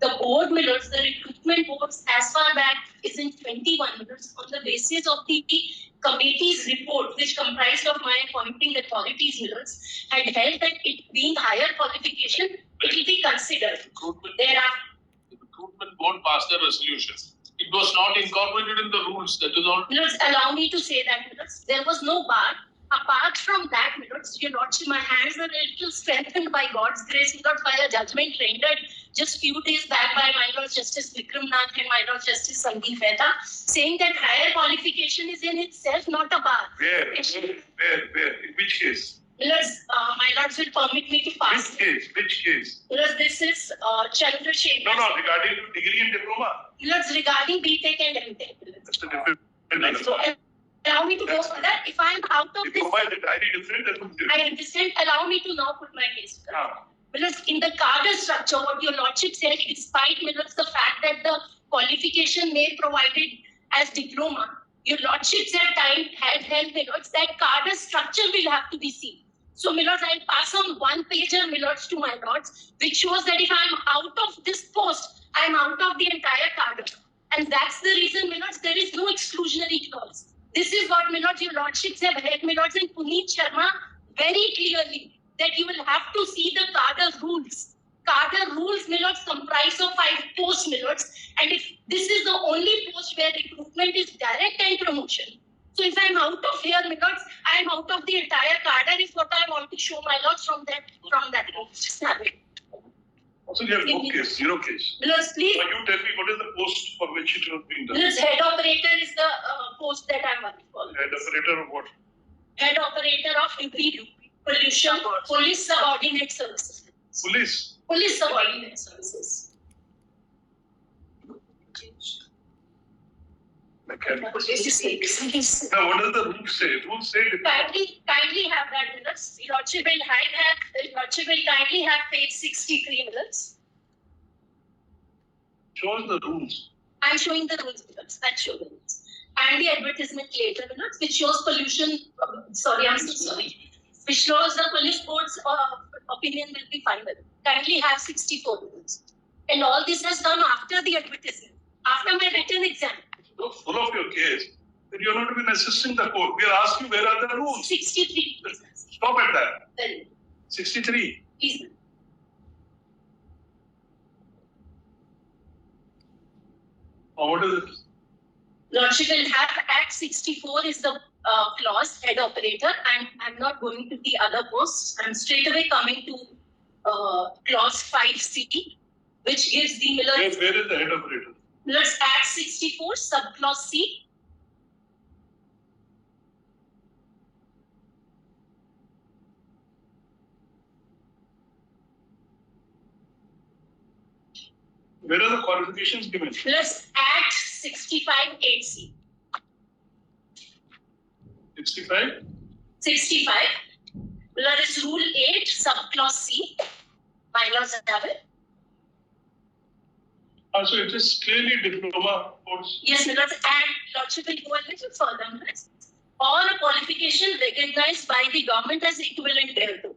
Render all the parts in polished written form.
The board minutes, the recruitment boards as far back is in 21 minutes on the basis of the committee's report, which comprised of my appointing authorities minutes, had held that it being higher qualification, it will be considered. The recruitment board passed a resolution. It was not incorporated in the rules. That is all. Minutes, allow me to say that minutes, there was no bar. Apart from that, minutes, your lordship, my hands are a little strengthened by God's grace, not by a judgment rendered just few days back by my Lord Justice Vikram Nath and my Lord Justice Sandeep Mehta, saying that higher qualification is in itself not a bar. Where? In which case? Minutes, my lords will permit me to pass. Which case? Minutes, this is Chandrasekhar. No, regarding degree and diploma. Minutes, regarding B.tech and M.tech. That's a different. So, allow me to go for that. If I am out of this, I understand. Allow me to now put my case. Because in the cadre structure, what your lordship said, despite minutes the fact that the qualification may provided as diploma, your lordships at time had held minutes that cadre structure will have to be seen. So, Milords, I'll pass on one pager, Milords, to my lords, which shows that if I'm out of this post, I'm out of the entire cadre. And that's the reason, Milords, there is no exclusionary clause. This is what, Milords, your lordships have held, Milords, and Puneet Sharma very clearly, that you will have to see the cadre rules. Cadre rules, Milords, comprise of 5 posts, Milords. And if this is the only post where recruitment is direct and promotion. So if I'm out of here, Milords, I'm out of the entire cadre is what I want to show my lords from that. Snap it. Also, you have no case, zero case. Milords, please. Can you tell me what is the post for which it was being done? Milords, head operator is the post that I'm working for. Head operator of what? Head operator of UP Pollution, Police Subordinate Services. Police Subordinate Services. Now, what does the rule say? Rule say kindly have that minutes. Lordship will kindly have page 63 minutes. Show us the rules. I'm showing the rules minutes. I'll show the rules. And the advertisement later minutes, which shows pollution. Sorry. Which shows the police board's opinion will be final. Kindly have 64 minutes. And all this has done after the advertisement, after my written exam. So full of your case, then you are not even assisting the court. We are asking where are the rules. 63. Stop at that. Well, 63. Please. What is it? Lordship will have Act 64 is the clause, head operator, and I'm not going to the other posts. I'm straight away coming to clause 5C, which gives the Miller. Where is the head operator? Miller's Act 64, subclause C. Where are the qualifications given? Miller's Act 65 8C. 65? 65. Miller is Rule 8, subclause C. My laws have it. So it is clearly diploma course. Yes, Miller's Act. Lordship will go a little further. Or a qualification recognized by the government as equivalent thereto.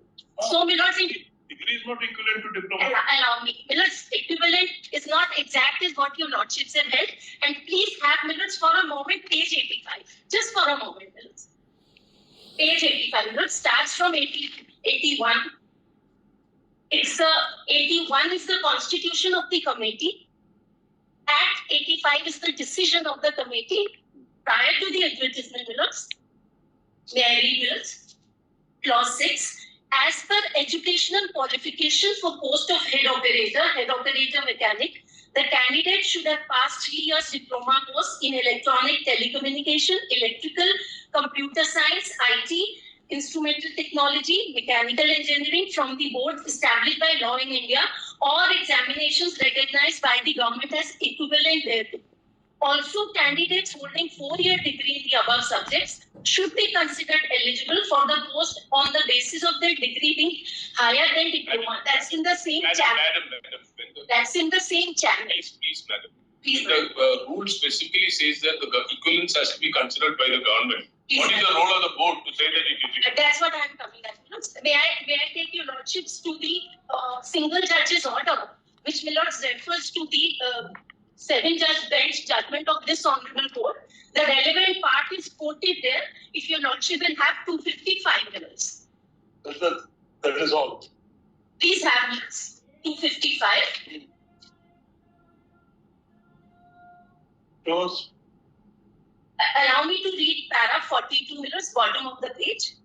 So, Miller's degree is not equivalent to diploma. Allow me. Miller's equivalent is not exact as what your lordships have held. And please have Miller's for a moment, page 85. Just for a moment, Miller's. Page 85. Miller's starts from 81. It's 81 is the constitution of the committee. Act 85 is the decision of the committee prior to the advertisement, Miller's. May I read Miller's? Clause 6. As per educational qualifications for post of head operator mechanic, the candidate should have passed 3 years diploma course in electronic telecommunication, electrical, computer science, IT, instrumental technology, mechanical engineering from the board established by law in India or examinations recognized by the government as equivalent thereto. Also, candidates holding 4-year degree in the above subjects should be considered eligible for the post on the basis of their degree being higher than diploma. That's in the same chapter. Madam. That's in the same chapter. Please, madam. Please, The rule specifically says that the equivalence has to be considered by the government. What is the role of the board to say that it is equivalent? That's what I'm coming at. May I take your lordships to the single judge's order, which my lords refers to the 7-judge bench judgment of this honorable court. The relevant part is quoted there. If your lordship will have 255 minutes. That is all. Please have minutes. 255. Close. Allow me to read para 42 minutes, bottom of the page.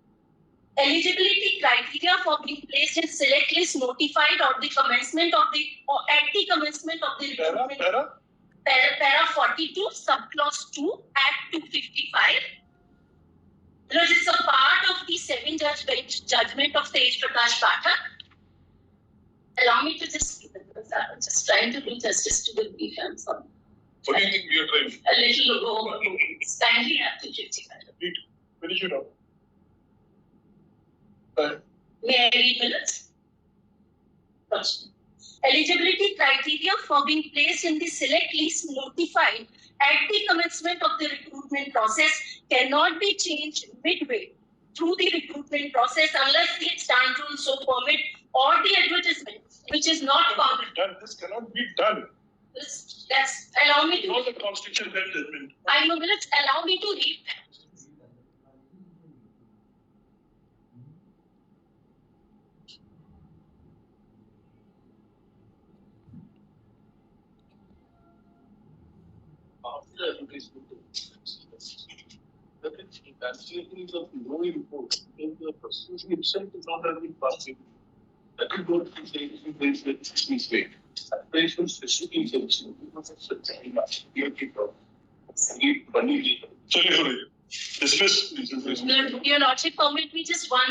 Eligibility criteria for being placed in select list notified or the commencement of the or at the commencement of the recruitment. Para 42, subclause 2, Act 255. Because it's a part of the 7-judge bench judgment of Tej Prakash Pathak. Allow me to just, I'm just trying to do justice to the brief. I'm sorry. What do you think we are trying? A little over. Kindly have to 55. Read. Finish it up. May I read minutes? Question. Eligibility criteria for being placed in the select list notified at the commencement of the recruitment process cannot be changed midway through the recruitment process unless the stand rules so permit or the advertisement, which is not permitted. This cannot be done. That's allow me to. Not the constitution that judgment. I know minutes. Allow me to read. After advertisement, that is absolutely of no import. In the prosecution itself is not having passed. That will go to say this is mistake. Advertisement specifically says you keep up. Dismiss. Your lordship, permit me just one